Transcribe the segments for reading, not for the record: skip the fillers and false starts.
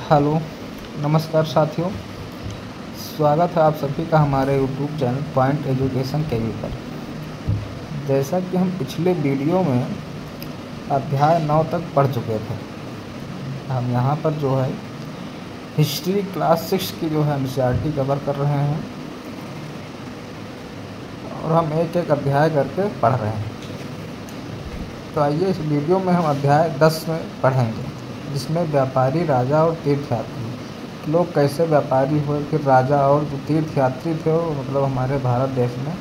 Hello, नमस्कार साथियों। स्वागत है आप सभी का हमारे यूट्यूब चैनल पॉइंट एजुकेशन केवी पर। जैसा कि हम पिछले वीडियो में अध्याय 9 तक पढ़ चुके थे, हम यहाँ पर जो है हिस्ट्री क्लास 6 की जो है एनसीईआरटी कवर कर रहे हैं और हम एक एक अध्याय करके पढ़ रहे हैं। तो आइए इस वीडियो में हम अध्याय 10 में पढ़ेंगे, जिसमें व्यापारी, राजा और तीर्थयात्री लोग कैसे व्यापारी हुए, फिर राजा और जो तीर्थयात्री थे वो मतलब हमारे भारत देश में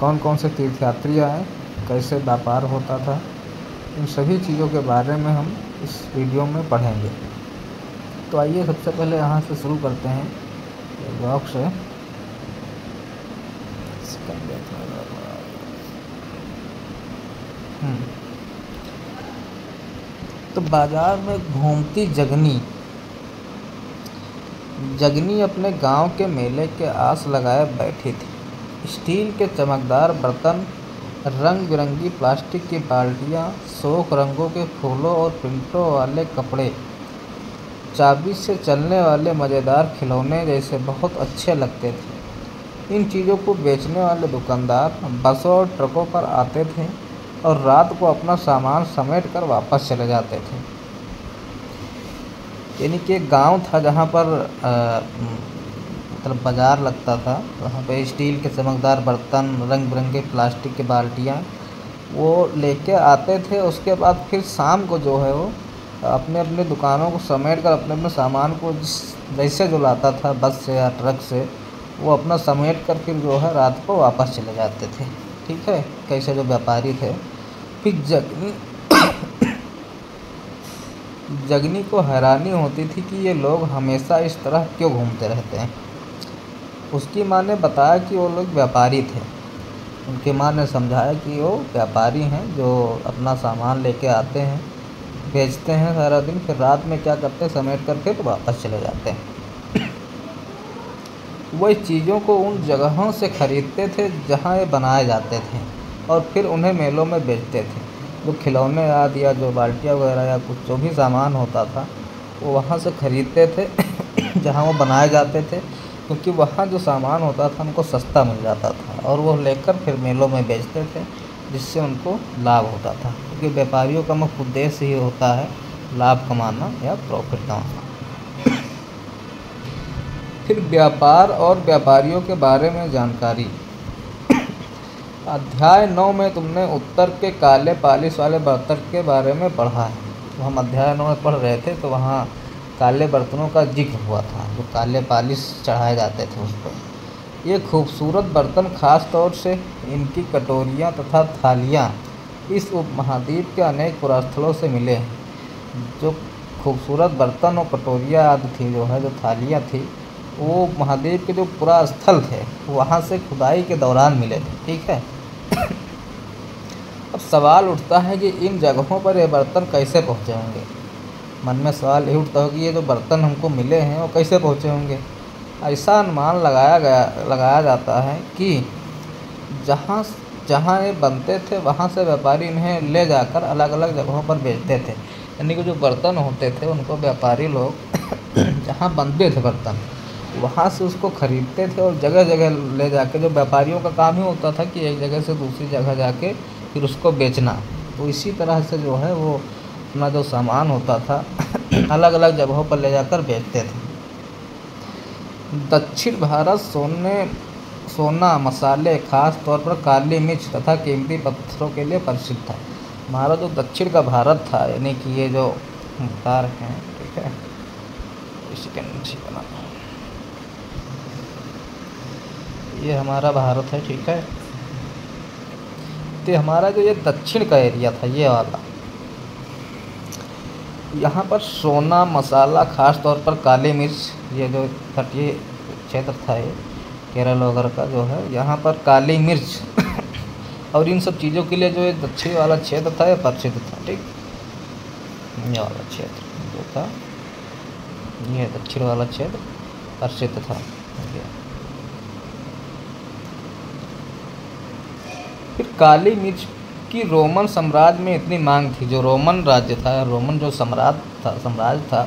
कौन कौन से तीर्थयात्री आए, कैसे व्यापार होता था, इन सभी चीज़ों के बारे में हम इस वीडियो में पढ़ेंगे। तो आइए सबसे पहले यहाँ से शुरू करते हैं ब्लॉग से। तो बाजार में घूमती जगनी अपने गांव के मेले के आस लगाए बैठी थी। स्टील के चमकदार बर्तन, रंग बिरंगी प्लास्टिक की बाल्टियां, शोक रंगों के फूलों और प्रिंटों वाले कपड़े, चाबी से चलने वाले मज़ेदार खिलौने जैसे बहुत अच्छे लगते थे। इन चीज़ों को बेचने वाले दुकानदार बसों और ट्रकों पर आते थे और रात को अपना सामान समेट कर वापस चले जाते थे। यानी कि एक गांव था जहाँ पर मतलब बाज़ार लगता था, वहाँ पे स्टील के चमकदार बर्तन, रंग बिरंगे प्लास्टिक की बाल्टियाँ वो लेके आते थे। उसके बाद फिर शाम को जो है वो अपने अपने दुकानों को समेट कर अपने अपने सामान को जैसे जो लाता था बस से या ट्रक से, वो अपना समेट कर फिर जो है रात को वापस चले जाते थे। ठीक है, कैसे जो व्यापारी थे। फिर जगनी को हैरानी होती थी कि ये लोग हमेशा इस तरह क्यों घूमते रहते हैं। उसकी माँ ने बताया कि वो लोग व्यापारी थे। उनकी माँ ने समझाया कि वो व्यापारी हैं जो अपना सामान लेके आते हैं, बेचते हैं सारा दिन, फिर रात में क्या करते हैं, समेट कर फिर वापस चले जाते हैं। वो इस चीज़ों को उन जगहों से खरीदते थे जहाँ ये बनाए जाते थे और फिर उन्हें मेलों में बेचते थे। जो खिलौने याद या जो बाल्टियाँ वगैरह या कुछ जो भी सामान होता था वो वहाँ से खरीदते थे जहाँ वो बनाए जाते थे, क्योंकि वहाँ जो सामान होता था उनको सस्ता मिल जाता था और वो लेकर फिर मेलों में बेचते थे, जिससे उनको लाभ होता था। क्योंकि व्यापारियों का मुख्य उद्देश्य ही होता है लाभ कमाना या प्रॉफिट कमाना। फिर व्यापार और व्यापारियों के बारे में जानकारी। अध्याय 9 में तुमने उत्तर के काले पालिश वाले बर्तन के बारे में पढ़ा है। तो हम अध्याय 9 में पढ़ रहे थे तो वहाँ काले बर्तनों का जिक्र हुआ था, जो काले पालिश चढ़ाए जाते थे उस पर। ये खूबसूरत बर्तन खास तौर से इनकी कटोरियाँ तथा थालियाँ इस उपमहाद्वीप के अनेक पुरास्थलों से मिले हैं। जो खूबसूरत बर्तन और कटोरियाँ आदि थी, जो है जो थालियाँ थी, वो महाद्वीप के जो पुरा स्थल थे वहाँ से खुदाई के दौरान मिले थे। ठीक है। अब सवाल उठता है कि इन जगहों पर ये बर्तन कैसे पहुँचे होंगे। मन में सवाल ये उठता है कि ये जो बर्तन हमको मिले हैं वो कैसे पहुँचे होंगे। ऐसा अनुमान लगाया जाता है कि जहाँ जहाँ ये बनते थे वहाँ से व्यापारी इन्हें ले जाकर अलग अलग जगहों पर बेचते थे। यानी कि जो बर्तन होते थे उनको व्यापारी लोग जहाँ बनते थे बर्तन वहाँ से उसको ख़रीदते थे और जगह जगह ले जाके, जो व्यापारियों का काम ही होता था कि एक जगह से दूसरी जगह जाके फिर उसको बेचना। तो इसी तरह से जो है वो अपना जो सामान होता था अलग अलग जगहों पर ले जाकर बेचते थे। दक्षिण भारत सोना, मसाले, खास तौर पर काली मिर्च तथा कीमती पत्थरों के लिए प्रसिद्ध था। हमारा जो दक्षिण का भारत था, यानी कि ये जो बता रहे हैं, ठीक है, इसी के नीचे बना, ये हमारा भारत है। ठीक है। तो हमारा जो ये दक्षिण का एरिया था, ये वाला, यहाँ पर सोना, मसाला, खास तौर पर काली मिर्च, ये जो तटीय क्षेत्र था, ये केरल वगैरह का जो है, यहाँ पर काली मिर्च और इन सब चीज़ों के लिए जो ये दक्षिण वाला क्षेत्र था ये प्रसिद्ध था। ठीक, ये वाला क्षेत्र जो था, ये दक्षिण वाला क्षेत्र प्रसिद्ध था। फिर काली मिर्च की रोमन साम्राज्य में इतनी मांग थी। जो रोमन राज्य था, रोमन जो साम्राज्य था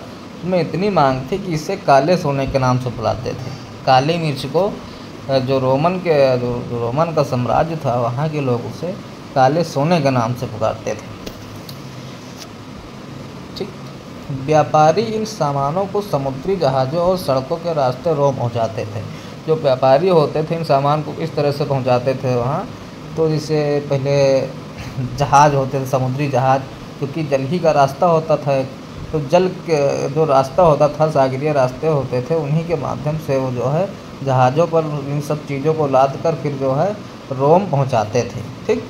में इतनी मांग थी कि इसे काले सोने के नाम से बुलाते थे। काली मिर्च को जो रोमन का साम्राज्य था, वहाँ के लोग उसे काले सोने के नाम से पुकारते थे। ठीक। व्यापारी इन सामानों को समुद्री जहाज़ों और सड़कों के रास्ते रोम पहुँचाते थे। जो व्यापारी होते थे इन सामान को इस तरह से पहुँचाते थे वहाँ, तो जैसे पहले जहाज़ होते थे, समुद्री जहाज़, क्योंकि जल ही का रास्ता होता था, तो जल के जो रास्ता होता था, सागरीय रास्ते होते थे, उन्हीं के माध्यम से वो जो है जहाज़ों पर इन सब चीज़ों को लाद कर फिर जो है रोम पहुंचाते थे। ठीक।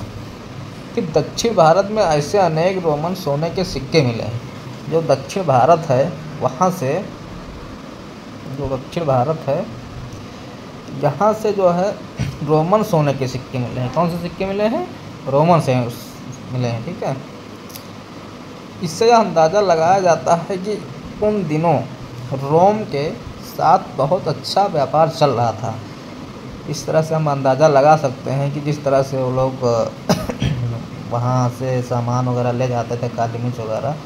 फिर दक्षिण भारत में ऐसे अनेक रोमन सोने के सिक्के मिले हैं। जो दक्षिण भारत है वहाँ से, जो दक्षिण भारत है यहाँ से जो है रोमन सोने के सिक्के मिले हैं। कौन से सिक्के मिले हैं? रोमन से मिले हैं। ठीक है। इससे यह अंदाज़ा लगाया जाता है कि उन दिनों रोम के साथ बहुत अच्छा व्यापार चल रहा था। इस तरह से हम अंदाज़ा लगा सकते हैं कि जिस तरह से वो लोग वहाँ से सामान वगैरह ले जाते थे, काली मिर्च वगैरह,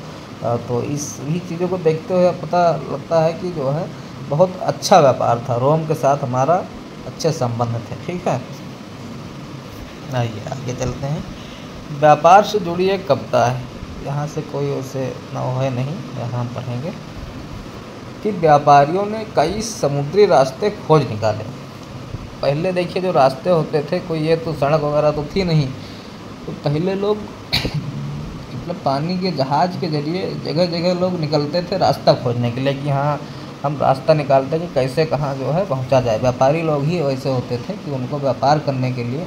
तो इसी चीज़ों को देखते हुए पता लगता है कि जो है बहुत अच्छा व्यापार था, रोम के साथ हमारा अच्छे संबंध थे। ठीक है। आइए आगे चलते हैं। व्यापार से जुड़ी एक कविता है, यहाँ से कोई उसे न है नहीं, यहाँ हम पढ़ेंगे कि व्यापारियों ने कई समुद्री रास्ते खोज निकाले। पहले देखिए जो रास्ते होते थे, कोई ये तो सड़क वगैरह तो थी नहीं, तो पहले लोग मतलब पानी के जहाज़ के ज़रिए जगह जगह लोग निकलते थे रास्ता खोजने के लिए कि हाँ हम रास्ता निकालते कि कैसे कहाँ जो है पहुँचा जाए। व्यापारी लोग ही वैसे होते थे कि उनको व्यापार करने के लिए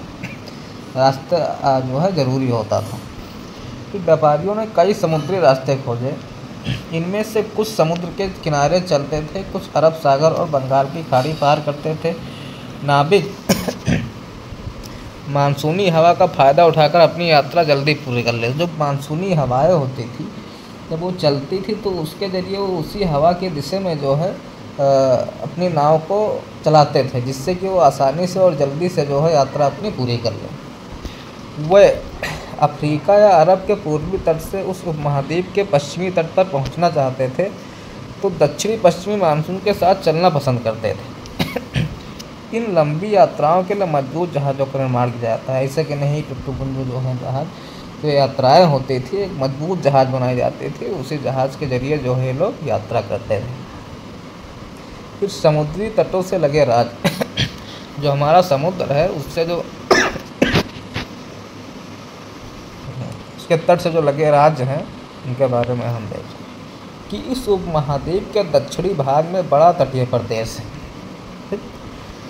रास्ता जो है ज़रूरी होता था। फिर व्यापारियों ने कई समुद्री रास्ते खोजे। इनमें से कुछ समुद्र के किनारे चलते थे, कुछ अरब सागर और बंगाल की खाड़ी पार करते थे। नाविक मानसूनी हवा का फ़ायदा उठाकर अपनी यात्रा जल्दी पूरी कर लेते। जो मानसूनी हवाएं होती थी जब वो चलती थी तो उसके ज़रिए वो उसी हवा की दिशा में जो है अपनी नाव को चलाते थे, जिससे कि वो आसानी से और जल्दी से जो है यात्रा अपनी पूरी कर लें। वह अफ्रीका या अरब के पूर्वी तट से उस उपमहाद्वीप के पश्चिमी तट पर पहुंचना चाहते थे तो दक्षिणी पश्चिमी मानसून के साथ चलना पसंद करते थे। इन लंबी यात्राओं के लिए मजबूत जहाज़ों का निर्माण किया जाता है। ऐसे कि नहीं टुट्टू बुंदू जो है जहाज़, तो यात्राएं होती थी, एक मजबूत जहाज़ बनाई जाती थी, उसी जहाज़ के जरिए जो है लोग यात्रा करते थे। फिर समुद्री तटों से लगे राज्य जो हमारा समुद्र है उससे जो उसके तट से जो लगे राज्य हैं उनके बारे में हम देखें कि इस उपमहाद्वीप के दक्षिणी भाग में बड़ा तटीय प्रदेश है।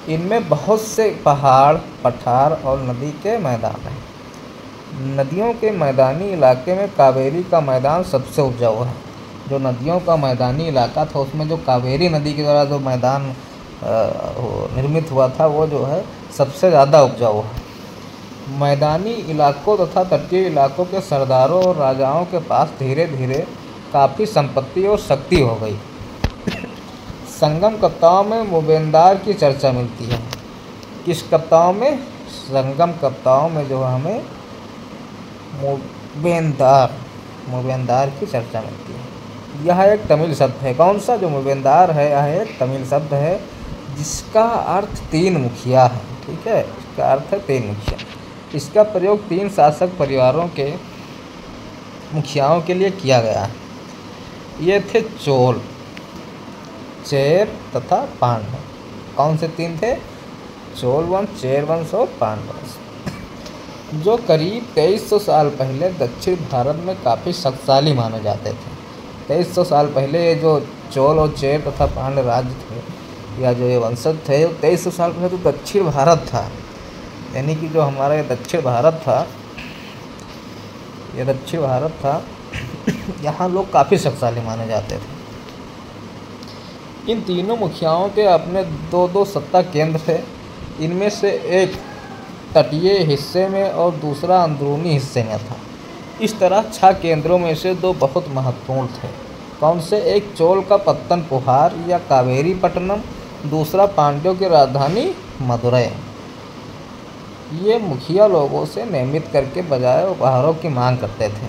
इनमें बहुत से पहाड़, पठार और नदी के मैदान हैं। नदियों के मैदानी इलाके में कावेरी का मैदान सबसे उपजाऊ है। जो नदियों का मैदानी इलाका था उसमें जो कावेरी नदी के द्वारा जो मैदान निर्मित हुआ था वो जो है सबसे ज़्यादा उपजाऊ है। मैदानी इलाकों तथा तटीय इलाकों के सरदारों और राजाओं के पास धीरे धीरे काफ़ी संपत्ति और शक्ति हो गई। संगम कविताओं में मुबेनदार की चर्चा मिलती है। किस कविताओं में? संगम कविताओं में जो हमें मुबेनदार की चर्चा मिलती है। यह एक तमिल शब्द है। कौन सा? जो मुबेनदार है यह एक तमिल शब्द है जिसका अर्थ तीन मुखिया है। ठीक है, इसका अर्थ है तीन मुखिया। इसका प्रयोग तीन शासक परिवारों के मुखियाओं के लिए किया गया है। ये थे चोल, चेर तथा पांडव। कौन से तीन थे? चोल वंश, चेर वंश और पांडव वंश, जो करीब 2300 साल पहले दक्षिण भारत में काफ़ी शक्तिशाली माने जाते थे। 2300 साल पहले ये जो चोल और चेर तथा पांडव राज्य थे या जो ये वंशज थे, 2300 साल पहले तो दक्षिण भारत था, यानी कि जो हमारा ये दक्षिण भारत था, यहाँ लोग काफ़ी शक्तिशाली माने जाते थे। इन तीनों मुखियाओं के अपने दो दो सत्ता केंद्र थे। इनमें से एक तटीय हिस्से में और दूसरा अंदरूनी हिस्से में था। इस तरह 6 केंद्रों में से 2 बहुत महत्वपूर्ण थे। कौन से? एक चोल का पत्तन पुहार या कावेरी पट्टनम, दूसरा पांड्यों की राजधानी मदुरै। ये मुखिया लोगों से नियमित कर के बजाय उपहारों की मांग करते थे।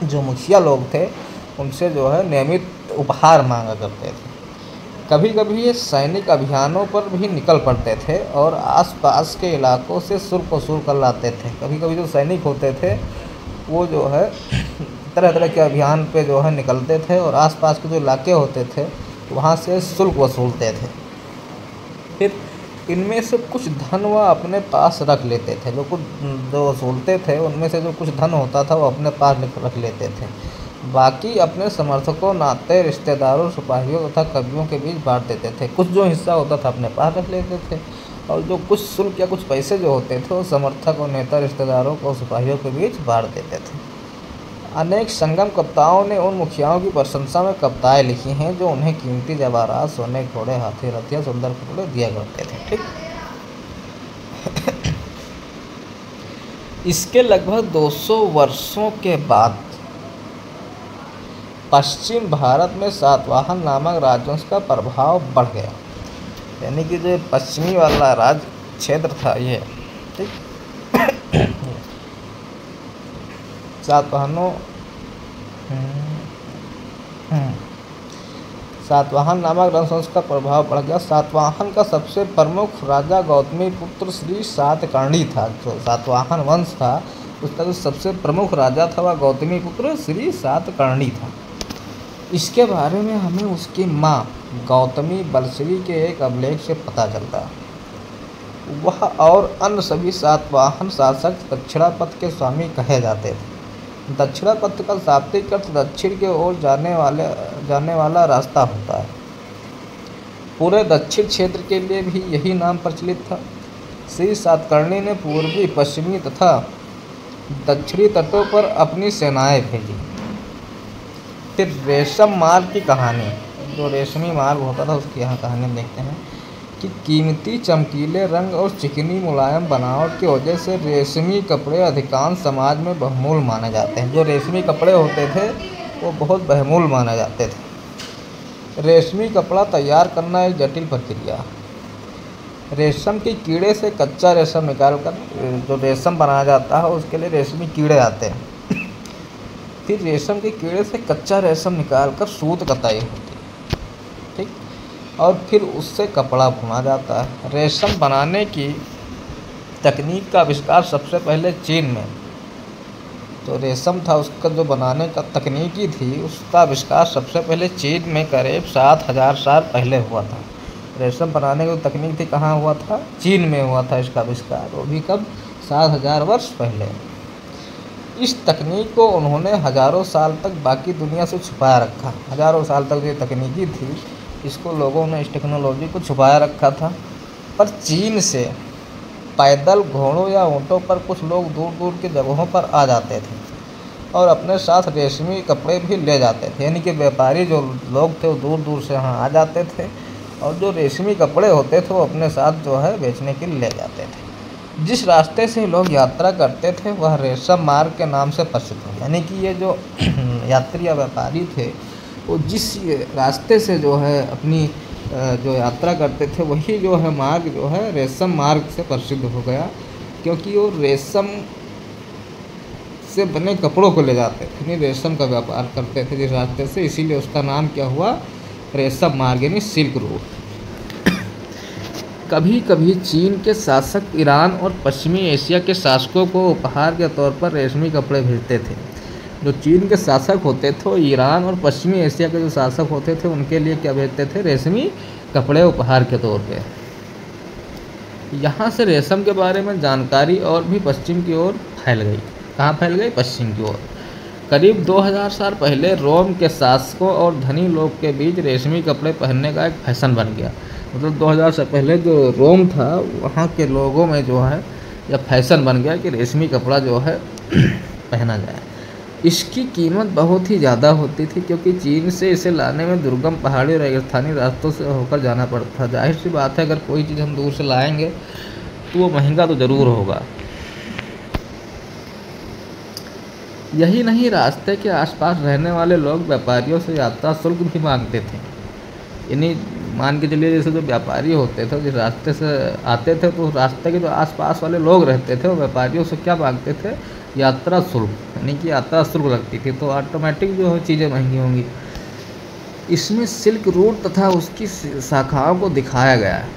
जो मुखिया लोग थे उनसे जो है नियमित उपहार मांगा करते थे। कभी कभी ये सैनिक अभियानों पर भी निकल पड़ते थे और आसपास के इलाकों से शुल्क वसूल कर लाते थे। कभी कभी जो सैनिक होते थे वो जो है तरह तरह के अभियान पे जो है निकलते थे और आसपास के जो इलाके होते थे वहाँ से शुल्क वसूलते थे। फिर इनमें से कुछ धन वह अपने पास रख लेते थे। जो वसूलते थे उनमें से जो कुछ धन होता था वो अपने पास रख लेते थे। बाकी अपने समर्थकों, नाते, रिश्तेदारों, सिपाहियों तथा कवियों के बीच बांट देते थे। कुछ जो हिस्सा होता था अपने पास रख लेते थे और जो कुछ शुल्क या कुछ पैसे जो होते थे वो समर्थक और नेता, रिश्तेदारों को, सिपाहियों के बीच बांट देते थे। अनेक संगम कविताओं ने उन मुखियाओं की प्रशंसा में कविताएं लिखी हैं जो उन्हें कीमती जवाहरात, सोने, घोड़े, हाथी, रथ या सुंदर कपड़े दिया करते थे। ठीक, इसके लगभग 200 वर्षों के बाद पश्चिम भारत में सातवाहन नामक राजवंश का प्रभाव बढ़ गया। यानी कि जो पश्चिमी वाला राज क्षेत्र था ये, ठीक, सातवाहन नामक राजवंश का प्रभाव बढ़ गया। सातवाहन का सबसे प्रमुख राजा गौतमीपुत्र श्री सातकर्णी था। जो सातवाहन वंश था उसका जो सबसे प्रमुख राजा था वह गौतमीपुत्र श्री सातकर्णी था। इसके बारे में हमें उसकी माँ गौतमी बलश्री के एक अभिलेख से पता चलता है। वह और अन्य सभी सातवाहन शासक दक्षिणापथ के स्वामी कहे जाते थे। दक्षिणापथ का शाब्दिक अर्थ दक्षिण की ओर जाने वाला रास्ता होता है। पूरे दक्षिण क्षेत्र के लिए भी यही नाम प्रचलित था। श्री सातकर्णी ने पूर्वी, पश्चिमी तथा दक्षिणी तटों पर अपनी सेनाएं भेजी। फिर रेशम मार्ग की कहानी, जो रेशमी मार्ग होता था उसकी यहाँ कहानी देखते हैं कि कीमती चमकीले रंग और चिकनी मुलायम बनावट की वजह से रेशमी कपड़े अधिकांश समाज में बहुमूल्य माने जाते हैं। जो रेशमी कपड़े होते थे वो बहुत बहुमूल्य माने जाते थे। रेशमी कपड़ा तैयार करना एक जटिल प्रक्रिया। रेशम के कीड़े से कच्चा रेशम निकालकर जो रेशम बनाया जाता है उसके लिए रेशमी कीड़े आते हैं। फिर रेशम के कीड़े से कच्चा रेशम निकालकर सूत कताई होती है, ठीक, और फिर उससे कपड़ा बुना जाता है। रेशम बनाने की तकनीक का आविष्कार सबसे पहले चीन में, जो रेशम था उसका जो बनाने का तकनीकी थी उसका आविष्कार सबसे पहले चीन में करीब 7000 साल पहले हुआ था। रेशम बनाने की तकनीक थी कहाँ हुआ था? चीन में हुआ था इसका आविष्कार, वो भी कब? 7000 वर्ष पहले। इस तकनीक को उन्होंने हज़ारों साल तक बाकी दुनिया से छुपाया रखा। हज़ारों साल तक जो तकनीकी थी इसको लोगों ने, इस टेक्नोलॉजी को छुपाया रखा था। पर चीन से पैदल, घोड़ों या ऊँटों पर कुछ लोग दूर दूर की जगहों पर आ जाते थे और अपने साथ रेशमी कपड़े भी ले जाते थे। यानी कि व्यापारी जो लोग थे वो दूर दूर से यहाँ आ जाते थे और जो रेशमी कपड़े होते थे वो अपने साथ जो है बेचने के लिए ले जाते थे। जिस रास्ते से लोग यात्रा करते थे वह रेशम मार्ग के नाम से प्रसिद्ध है। यानी कि ये जो यात्री या व्यापारी थे वो जिस रास्ते से जो है अपनी जो यात्रा करते थे वही जो है मार्ग जो है रेशम मार्ग से प्रसिद्ध हो गया, क्योंकि वो रेशम से बने कपड़ों को ले जाते थे, यानी रेशम का व्यापार करते थे जिस रास्ते से, इसीलिए उसका नाम क्या हुआ? रेशम मार्ग, यानी सिल्क रूट। कभी कभी चीन के शासक ईरान और पश्चिमी एशिया के शासकों को उपहार के तौर पर रेशमी कपड़े भेजते थे। जो चीन के शासक होते थे वो ईरान और पश्चिमी एशिया के जो शासक होते थे उनके लिए क्या भेजते थे? रेशमी कपड़े उपहार के तौर पे। यहाँ से रेशम के बारे में जानकारी और भी पश्चिम की ओर फैल गई। कहाँ फैल गई? पश्चिम की ओर। करीब 2000 साल पहले रोम के शासकों और धनी लोग के बीच रेशमी कपड़े पहनने का एक फैशन बन गया। मतलब 2000 से पहले जो रोम था वहाँ के लोगों में जो है यह फैशन बन गया कि रेशमी कपड़ा जो है पहना जाए। इसकी कीमत बहुत ही ज़्यादा होती थी क्योंकि चीन से इसे लाने में दुर्गम पहाड़ी और रेगिस्तानी रास्तों से होकर जाना पड़ता था। जाहिर सी बात है अगर कोई चीज़ हम दूर से लाएंगे तो वो महंगा तो ज़रूर होगा। यही नहीं, रास्ते के आसपास रहने वाले लोग व्यापारियों से यात्रा शुल्क भी मांगते थे। यानी मान के चलिए जैसे जो व्यापारी होते थे जिस रास्ते से आते थे तो रास्ते के जो आसपास वाले लोग रहते थे वो व्यापारियों से क्या मांगते थे? यात्रा शुल्क, यानी कि यात्रा शुल्क लगती थी। तो ऑटोमेटिक जो है चीज़ें महंगी होंगी। इसमें सिल्क रूट तथा उसकी शाखाओं को दिखाया गया है।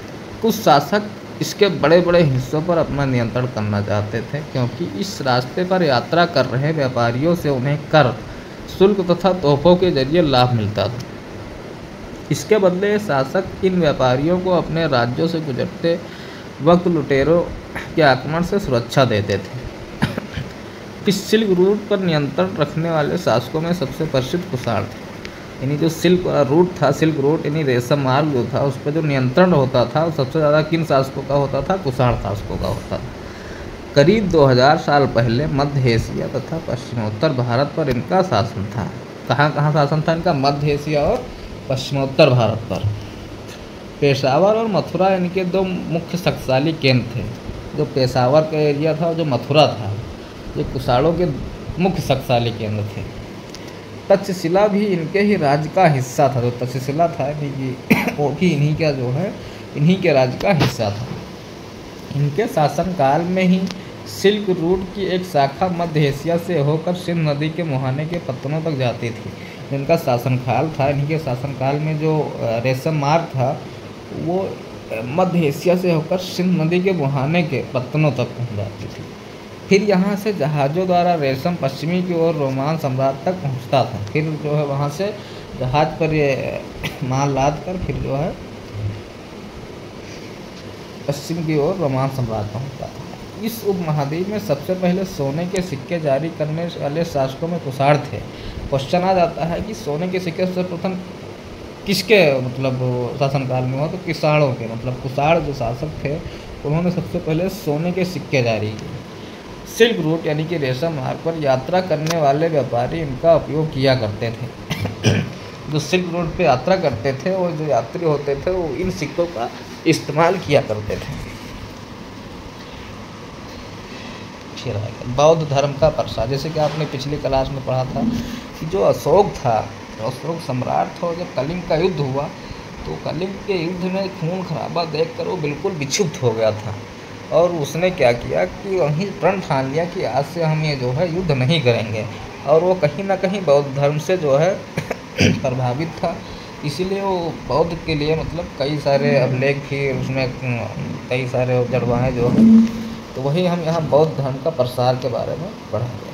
कुछ शासक इसके बड़े बड़े हिस्सों पर अपना नियंत्रण करना चाहते थे, क्योंकि इस रास्ते पर यात्रा कर रहे व्यापारियों से उन्हें कर, शुल्क तथा तोहफों के जरिए लाभ मिलता था। इसके बदले शासक इन व्यापारियों को अपने राज्यों से गुजरते वक्त लुटेरों के आक्रमण से सुरक्षा देते थे। इस सिल्क रूट पर नियंत्रण रखने वाले शासकों में सबसे प्रसिद्ध कुषाण थे। यानी जो सिल्क रूट यानी रेशम मार्ग जो था, उस पर जो नियंत्रण होता था वो सबसे ज़्यादा किन शासकों का होता था? कुषाण शासकों का होता था। करीब 2000 साल पहले मध्य एशिया तथा पश्चिमोत्तर भारत पर इनका शासन था। कहाँ कहाँ शासन था इनका? मध्य एशिया और पश्चिमोत्तर भारत पर। पेशावर और मथुरा इनके दो मुख्य शक्तिशाली केंद्र थे। जो पेशावर का एरिया था और जो मथुरा था, ये कुषाणों के मुख्य शक्तिशाली केंद्र थे। तक्षशिला भी इनके ही राज्य का हिस्सा था। जो तक्षशिला था वो भी इन्हीं के राज्य का हिस्सा था। इनके शासनकाल में ही सिल्क रूट की एक शाखा मध्य एशिया से होकर सिंध नदी के मुहाने के पत्तनों तक जाती थी। जिनका शासनकाल था, इन्हीं के शासनकाल में जो रेशम मार्ग था वो मध्य एशिया से होकर सिंध नदी के मुहाने के पत्तनों तक पहुँच जाती थी। फिर यहाँ से जहाज़ों द्वारा रेशम पश्चिमी की ओर रोमान साम्राज्य तक पहुँचता था। फिर जो है वहाँ से जहाज़ पर ये माल लाद कर फिर जो है पश्चिम की ओर रोमान साम्राज्य पहुँचता था। इस उपमहाद्वीप में सबसे पहले सोने के सिक्के जारी करने वाले शासकों में कुषाण थे। क्वेश्चन आ जाता है कि सोने के सिक्के सर्वप्रथम किसके शासनकाल में हुआ? तो कुषाणों के। कुषाण जो शासक थे उन्होंने सबसे पहले सोने के सिक्के जारी किए। सिल्क रूट यानी कि रेशम मार्ग पर यात्रा करने वाले व्यापारी इनका उपयोग किया करते थे। जो सिल्क रूट पे यात्रा करते थे और जो यात्री होते थे वो इन सिक्कों का इस्तेमाल किया करते थे। फिर आएगा बौद्ध धर्म का प्रसार। जैसे कि आपने पिछली क्लास में पढ़ा था कि जो अशोक सम्राट था, जब कलिंग का युद्ध हुआ तो कलिंग के युद्ध में खून खराबा देखकर वो बिल्कुल विक्षुब्ध हो गया था और उसने क्या किया कि वहीं प्रण ठान लिया कि आज से हम ये जो है युद्ध नहीं करेंगे। और वो कहीं ना कहीं बौद्ध धर्म से जो है प्रभावित था, इसीलिए वो बौद्ध के लिए कई सारे अभिलेख फिर उसमें कई सारे जड़वाएँ जो है, तो वही हम यहाँ बौद्ध धर्म का प्रसार के बारे में पढ़ेंगे।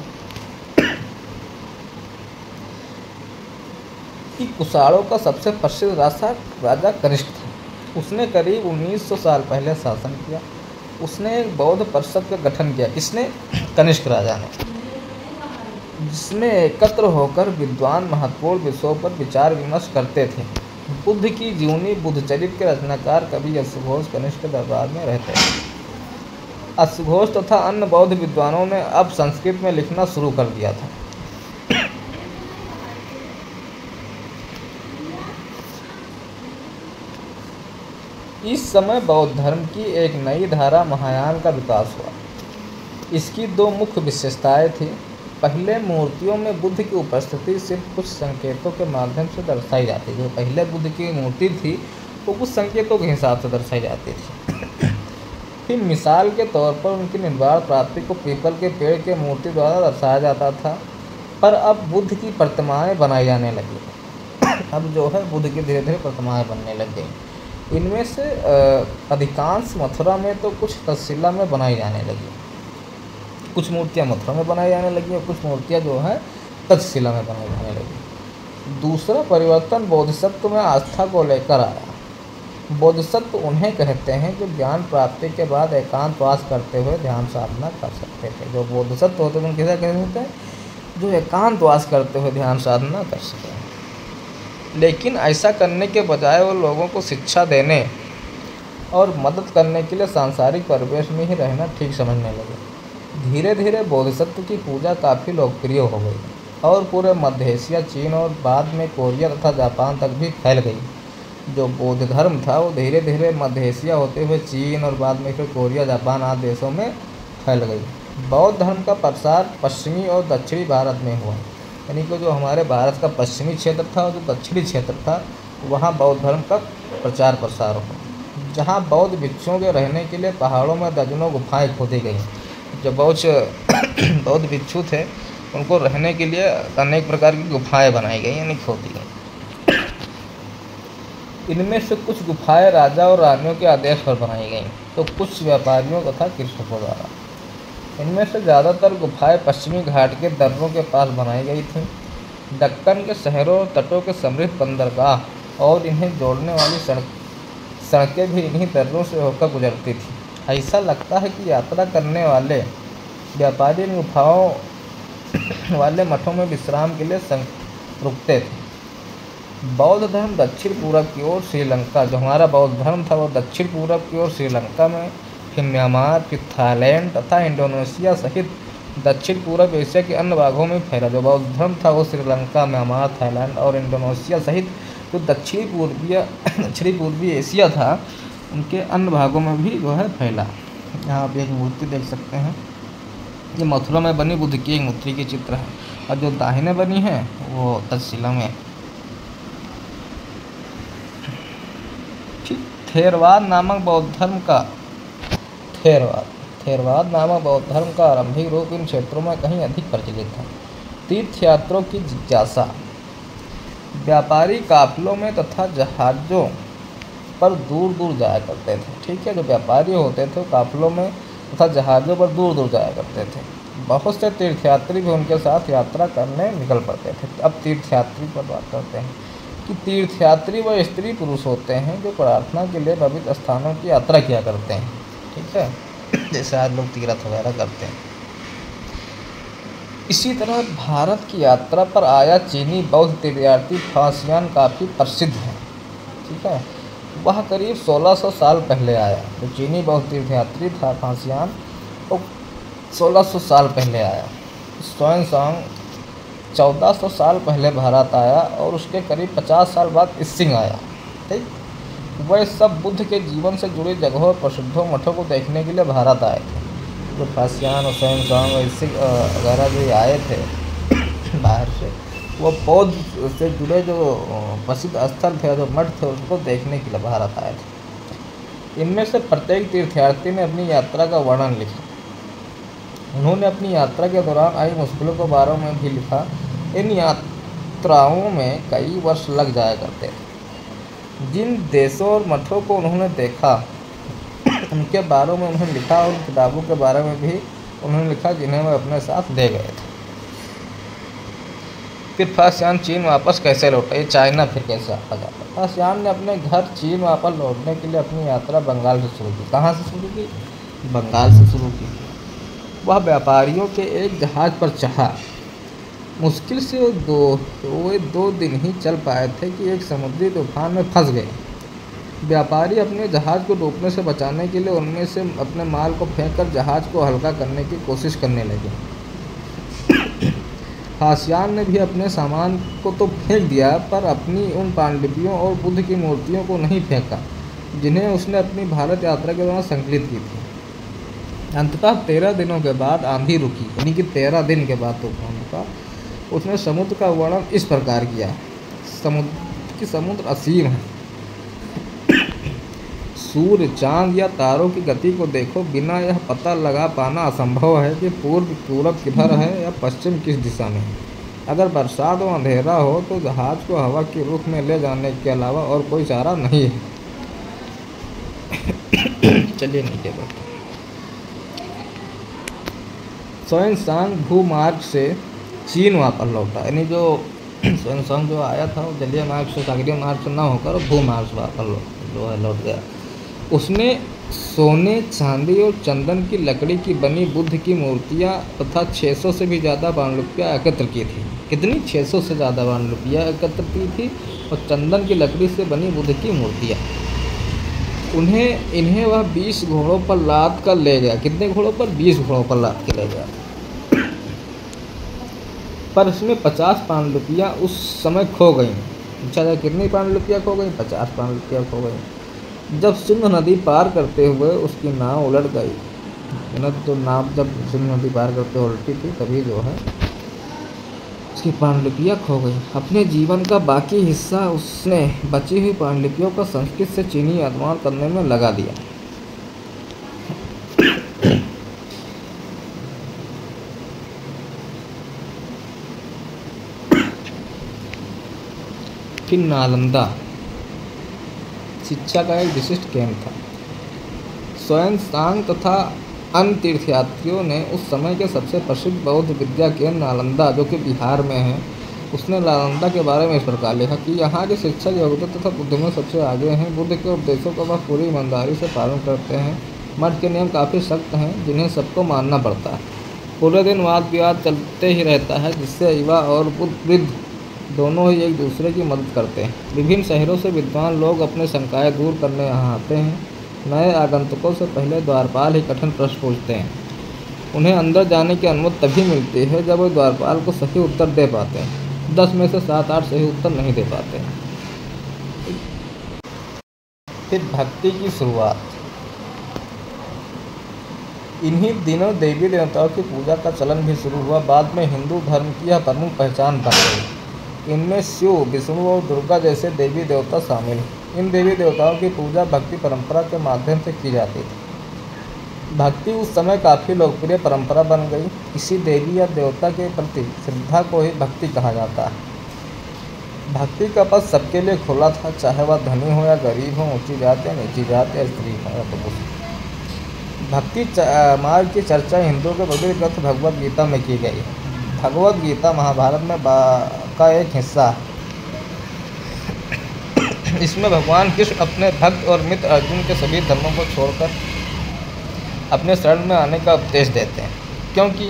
कि कुषाणों का सबसे प्रसिद्ध राजा कनिष्क था। उसने करीब 1900 साल पहले शासन किया। उसने एक बौद्ध परिषद का गठन किया। किसने? कनिष्क राजा ने, जिसमें एकत्र होकर विद्वान महत्वपूर्ण विषयों पर विचार विमर्श करते थे। बुद्ध की जीवनी बुद्धचरित्र के रचनाकार कवि अश्वघोष कनिष्क के दरबार में रहते थे। अश्वघोष तथा अन्य बौद्ध विद्वानों ने अब संस्कृत में लिखना शुरू कर दिया था। इस समय बौद्ध धर्म की एक नई धारा महायान का विकास हुआ। इसकी दो मुख्य विशेषताएं थी। पहले मूर्तियों में बुद्ध की उपस्थिति सिर्फ कुछ संकेतों के माध्यम से दर्शाई जाती थी। जो पहले बुद्ध की मूर्ति थी वो कुछ संकेतों के हिसाब से दर्शाई जाती थी। फिर मिसाल के तौर पर उनकी निर्वाण प्राप्ति को पीपल के पेड़ के मूर्ति द्वारा दर्शाया जाता था। पर अब बुद्ध की प्रतिमाएं बनाई जाने लगी। अब जो है बुद्ध की धीरे धीरे प्रतिमाएं बनने लग गई। इनमें से अधिकांश मथुरा में तो कुछ तक्षशिला में बनाई जाने लगी। कुछ मूर्तियाँ मथुरा में बनाई जाने लगी और कुछ मूर्तियाँ जो है तक्षशिला में बनाई जाने लगी। दूसरा परिवर्तन बोधिसत्व में आस्था को लेकर आया। बोधिसत्व उन्हें कहते हैं जो ज्ञान प्राप्ति के बाद एकांतवास करते हुए ध्यान साधना कर सकते थे। जो बोधिसत्व होते हैं किसे कहते हैं? जो एकांतवास करते हुए ध्यान साधना कर सकें। लेकिन ऐसा करने के बजाय वो लोगों को शिक्षा देने और मदद करने के लिए सांसारिक परिवेश में ही रहना ठीक समझने लगे। धीरे धीरे बोधिसत्व की पूजा काफ़ी लोकप्रिय हो गई और पूरे मध्य एशिया, चीन और बाद में कोरिया तथा जापान तक भी फैल गई। जो बौद्ध धर्म था वो धीरे धीरे मध्य एशिया होते हुए चीन और बाद में फिर कोरिया, जापान आदि देशों में फैल गई। बौद्ध धर्म का प्रसार पश्चिमी और दक्षिणी भारत में हुआ। यानी कि जो हमारे भारत का पश्चिमी क्षेत्र था और जो दक्षिणी क्षेत्र था वहाँ बौद्ध धर्म का प्रचार प्रसार हुआ। जहाँ बौद्ध भिक्षुओं के रहने के लिए पहाड़ों में दर्जनों गुफाएं खोदी गई। जो बौद्ध भिक्षु थे उनको रहने के लिए अनेक प्रकार की गुफाएं बनाई गई यानी खोदी गई। इनमें से कुछ गुफाएं राजा और रानियों के आदेश पर बनाई गईं, तो कुछ व्यापारियों तथा कृषकों द्वारा। इनमें से ज़्यादातर गुफाएं पश्चिमी घाट के दर्रों के पास बनाई गई थीं। दक्कन के शहरों और तटों के समृद्ध बंदरगाह और इन्हें जोड़ने वाली सड़कें भी इन्हीं दर्रों से होकर गुजरती थीं। ऐसा लगता है कि यात्रा करने वाले व्यापारी इन गुफाओं वाले मठों में विश्राम के लिए रुकते थे। बौद्ध धर्म दक्षिण पूरब की ओर श्रीलंका, जो हमारा बौद्ध धर्म था वो दक्षिण पूरब की ओर श्रीलंका में, फिर म्यांमार, फिर थाईलैंड तथा इंडोनेशिया सहित दक्षिण पूरब एशिया के अन्य भागों में फैला। जो बौद्ध धर्म था वो श्रीलंका, म्यांमार, थाईलैंड और इंडोनेशिया सहित जो दक्षिणी पूर्वी एशिया था उनके अन्य भागों में भी जो है फैला। यहाँ आप एक मूर्ति देख सकते हैं, ये मथुरा में बनी बुद्ध की एक मूर्ति की चित्र है, और जो दाहिने बनी है वो तक्षशिला में। थेरवाद नामक बौद्ध धर्म का आरंभिक रूप इन क्षेत्रों में कहीं अधिक प्रचलित था। तीर्थयात्रियों की जिज्ञासा। व्यापारी काफिलों में तथा जहाज़ों पर दूर दूर जाया करते थे। ठीक है, जो व्यापारी होते थे काफिलों में तथा जहाज़ों पर दूर दूर जाया करते थे। बहुत से तीर्थयात्री भी उनके साथ यात्रा करने निकल पड़ते थे। अब तीर्थयात्री पर बात करते हैं कि तीर्थयात्री वह स्त्री पुरुष होते हैं जो प्रार्थना के लिए पवित्र स्थानों की यात्रा किया करते हैं। ठीक है, जैसे आज लोग तीर्थ वगैरह करते हैं। इसी तरह भारत की यात्रा पर आया चीनी बौद्ध तीर्थयात्री फासियान काफ़ी प्रसिद्ध है। ठीक है, वह करीब 1600 साल पहले आया। जो चीनी बौद्ध तीर्थयात्री था फासियान, वो 1600 साल पहले आया। स्वान 1400 साल पहले भारत आया और उसके करीब 50 साल बाद इसिंग आया। ठीक, वह सब बुद्ध के जीवन से जुड़ी जगहों और प्रसिद्ध मठों को देखने के लिए भारत आए थे। जो फासियान, हुसैन इसिंग वगैरह जो आए थे बाहर से, वो बौद्ध से जुड़े जो प्रसिद्ध स्थल थे, जो मठ थे, उसको देखने के लिए भारत आए थे। इनमें से प्रत्येक तीर्थयात्री ने अपनी यात्रा का वर्णन लिखा। उन्होंने अपनी यात्रा के दौरान आई मुश्किलों के बारे में भी लिखा। इन यात्राओं में कई वर्ष लग जाया करते थे। जिन देशों और मठों को उन्होंने देखा उनके बारे में उन्होंने लिखा, और किताबों के बारे में भी उन्होंने लिखा जिन्हें वह अपने साथ ले गए थे। फिर फासियान चीन वापस कैसे लौटे, चाइना फिर कैसे वापस आता। फासियान ने अपने घर चीन वापस लौटने के लिए अपनी यात्रा बंगाल से शुरू की। कहाँ से शुरू की? बंगाल से शुरू की। वह व्यापारियों के एक जहाज़ पर चढ़ा। मुश्किल से वो 2 दिन ही चल पाए थे कि एक समुद्री तूफान में फंस गए। व्यापारी अपने जहाज़ को डूबने से बचाने के लिए उनमें से अपने माल को फेंककर जहाज़ को हल्का करने की कोशिश करने लगे। फासियान ने भी अपने सामान को तो फेंक दिया, पर अपनी उन पांडुलिपियों और बुद्ध की मूर्तियों को नहीं फेंका जिन्हें उसने अपनी भारत यात्रा के दौरान संकलित की थी। अंततः 13 दिनों के बाद आंधी रुकी, यानी कि 13 दिन के बाद तूफान रुका। उसने समुद्र का वर्णन इस प्रकार किया। समुद्र असीम है। सूर्य, चांद या तारों की गति को देखो, बिना यह पता लगा पाना असंभव है कि पूरब किधर है या पश्चिम किस दिशा में है। अगर बरसात और अंधेरा हो तो जहाज़ को हवा के रुख में ले जाने के अलावा और कोई चारा नहीं है। चलिए नीचे बढ़ते। स्वान भूमार्ग से चीन वापस लौटा, यानी जो स्वान जो आया था वो जलीय मार्ग से, सागरीय मार्ग से न होकर भूमार्ग से वापस लौट गया। उसने सोने, चांदी और चंदन की लकड़ी की बनी बुद्ध की मूर्तियाँ तथा 600 से भी ज़्यादा पांडुलिपियाँ एकत्र की थी। कितनी? 600 से ज़्यादा पांडुलिपियाँ एकत्र की थी और चंदन की लकड़ी से बनी बुद्ध की मूर्तियाँ। इन्हें वह 20 घोड़ों पर लाद कर ले गया। कितने घोड़ों पर? 20 घोड़ों पर लाद के ले गया। पर उसमें 50 पांडुलिपियाँ उस समय खो गईं। अच्छा, कितनी पांडुलिपियाँ खो गईं? 50 पांडुलिपियाँ खो गईं। जब सिंधु नदी पार करते हुए उसकी नाव उलट गई, तो नाव जब सिंधु नदी पार करते उल्टी थी, तभी जो है उसकी पांडुलिपियाँ खो गई। अपने जीवन का बाकी हिस्सा उसने बची हुई पांडुलिपियों का संस्कृत से चीनी अनुवाद करने में लगा दिया। फिर नालंदा। शिक्षा का एक विशिष्ट केंद्र था। स्वयं सांग तथा अन्य तीर्थयात्रियों ने उस समय के सबसे प्रसिद्ध बौद्ध विद्या केंद्र नालंदा, जो कि बिहार में है, उसने नालंदा के बारे में इस प्रकार लिखा कि यहाँ की शिक्षा योग्यता तथा बुद्धि में सबसे आगे हैं। बुद्ध के उपदेशों का वह पूरी ईमानदारी से पालन करते हैं। मठ के नियम काफ़ी सख्त हैं, जिन्हें सबको मानना पड़ता है। पूरे दिन वाद विवाद चलते ही रहता है, जिससे युवा और वृद्ध दोनों ही एक दूसरे की मदद करते हैं। विभिन्न शहरों से विद्वान लोग अपने शंकाएँ दूर करने यहाँ आते हैं। नए आगंतुकों से पहले द्वारपाल ही कठिन प्रश्न पूछते हैं। उन्हें अंदर जाने की अनुमति तभी मिलती है जब वे द्वारपाल को सही उत्तर दे पाते हैं। 10 में से 7-8 सही उत्तर नहीं दे पाते। फिर भक्ति की शुरुआत। इन्हीं दिनों देवी देवताओं की पूजा का चलन भी शुरू हुआ। बाद में हिंदू धर्म की यह प्रमुख पहचान बन गई। इनमें शिव, विष्णु और दुर्गा जैसे देवी देवता शामिल हैं। इन देवी देवताओं की पूजा भक्ति परंपरा के माध्यम से की जाती थी। भक्ति उस समय काफ़ी लोकप्रिय परंपरा बन गई। किसी देवी या देवता के प्रति श्रद्धा को ही भक्ति कहा जाता है। भक्ति का पथ सबके लिए खुला था, चाहे वह धनी हो या गरीब हो, ऊंची जात या नीची जात या स्त्री हो या पुरुष। भक्ति मार्ग की चर्चा हिंदुओं के पवित्र ग्रंथ भगवद गीता में की गई है। भगवद गीता महाभारत में का एक हिस्सा है। इसमें भगवान कृष्ण अपने भक्त और मित्र अर्जुन के सभी धर्मों को छोड़कर अपने शरण में आने का उपदेश देते हैं, क्योंकि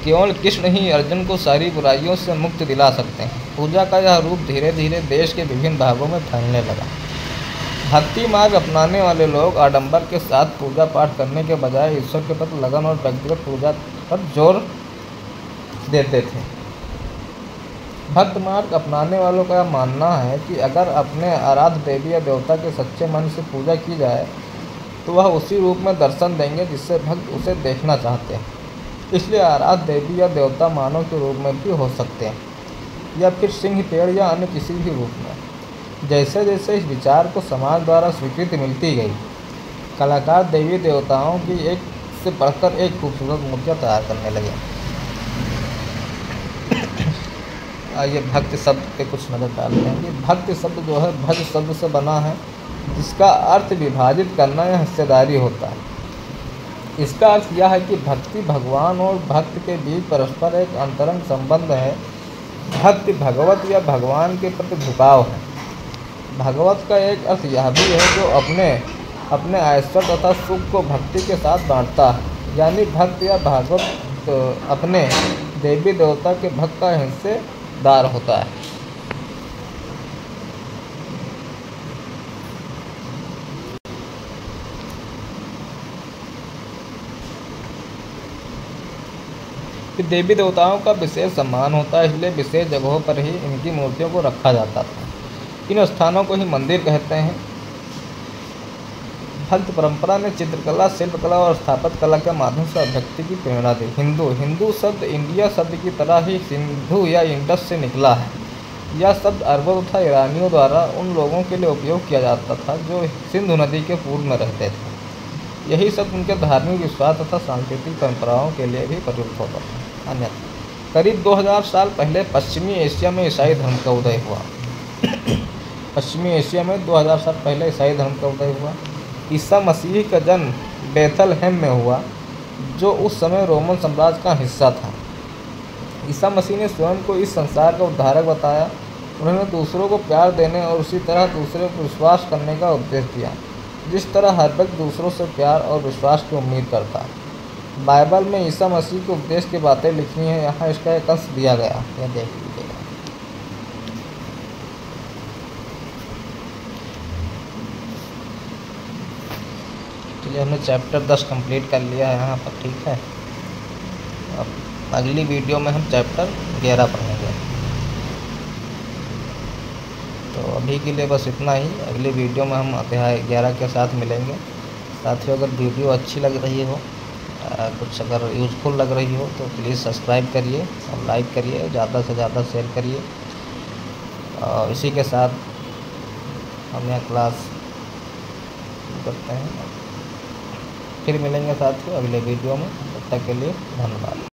केवल कृष्ण ही अर्जुन को सारी बुराइयों से मुक्ति दिला सकते हैं। पूजा का यह रूप धीरे धीरे देश के विभिन्न भागों में फैलने लगा। भक्ति मार्ग अपनाने वाले लोग आडंबर के साथ पूजा पाठ करने के बजाय ईश्वर के प्रति लगन और व्यक्तिगत पूजा पर जोर देते थे। भक्त मार्ग अपनाने वालों का यह मानना है कि अगर अपने आराध्य देवी या देवता के सच्चे मन से पूजा की जाए तो वह उसी रूप में दर्शन देंगे जिससे भक्त उसे देखना चाहते हैं। इसलिए आराध्य देवी या देवता मानव के रूप में भी हो सकते हैं, या फिर सिंह, पेड़ या अन्य किसी भी रूप में। जैसे जैसे इस विचार को समाज द्वारा स्वीकृति मिलती गई, कलाकार देवी देवताओं की एक से बढ़कर एक खूबसूरत मूर्तियाँ तैयार करने लगे। आइए भक्ति शब्द पे कुछ नज़र डालते हैं। ये भक्ति शब्द जो है भज शब्द से बना है, जिसका अर्थ विभाजित करना या हिस्सेदारी होता है। इसका अर्थ यह है कि भक्ति भगवान और भक्त के बीच परस्पर एक अंतरंग संबंध है। भक्ति भगवत या भगवान के प्रति झुकाव है। भगवत का एक अर्थ यह भी है जो अपने ऐश्वर्य तथा सुख को भक्ति के साथ बांटता है, यानी भक्त या भागवत अपने देवी देवता के भक्त का हिस्सेदार होता है। कि देवी देवताओं का विशेष सम्मान होता है, इसलिए विशेष जगहों पर ही इनकी मूर्तियों को रखा जाता था। इन स्थानों को ही मंदिर कहते हैं। भक्त परंपरा ने चित्रकला, शिल्पकला और स्थापत्य कला के माध्यम से अभिव्यक्ति की प्रेरणा दी। हिंदू शब्द इंडिया शब्द की तरह ही सिंधु या इंडस से निकला है। यह शब्द अरबों तथा ईरानियों द्वारा उन लोगों के लिए उपयोग किया जाता था जो सिंधु नदी के पूर्व में रहते थे। यही शब्द उनके धार्मिक विश्वास तथा सांस्कृतिक परंपराओं के लिए भी प्रयुक्त होता था। अन्यथा करीब 2000 साल पहले पश्चिमी एशिया में ईसाई धर्म का उदय हुआ। पश्चिमी एशिया में 2000 साल पहले ईसाई धर्म का उदय हुआ। ईसा मसीह का जन्म बेथलहेम में हुआ, जो उस समय रोमन साम्राज्य का हिस्सा था। ईसा मसीह ने स्वयं को इस संसार का उद्धारक बताया। उन्होंने दूसरों को प्यार देने और उसी तरह दूसरे पर विश्वास करने का उपदेश दिया, जिस तरह हर व्यक्ति दूसरों से प्यार और विश्वास की उम्मीद करता है। बाइबल में ईसा मसीह के उपदेश की बातें लिखी हैं। यहाँ इसका एक अंश दिया गया, यह देख लीजिएगा। चलिए, हमने चैप्टर 10 कंप्लीट कर लिया है यहाँ पर, ठीक है। अब अगली वीडियो में हम चैप्टर 11 पढ़ेंगे। तो अभी के लिए बस इतना ही। अगली वीडियो में हम अध्याय 11 के साथ मिलेंगे। साथियों, अगर वीडियो अच्छी लग रही हो, कुछ अगर यूज़फुल लग रही हो तो प्लीज़ सब्सक्राइब करिए और लाइक करिए, ज़्यादा से ज़्यादा शेयर करिए। और इसी के साथ हम यहाँ क्लास करते हैं। फिर मिलेंगे साथियों अगले वीडियो में। तब तक के लिए धन्यवाद।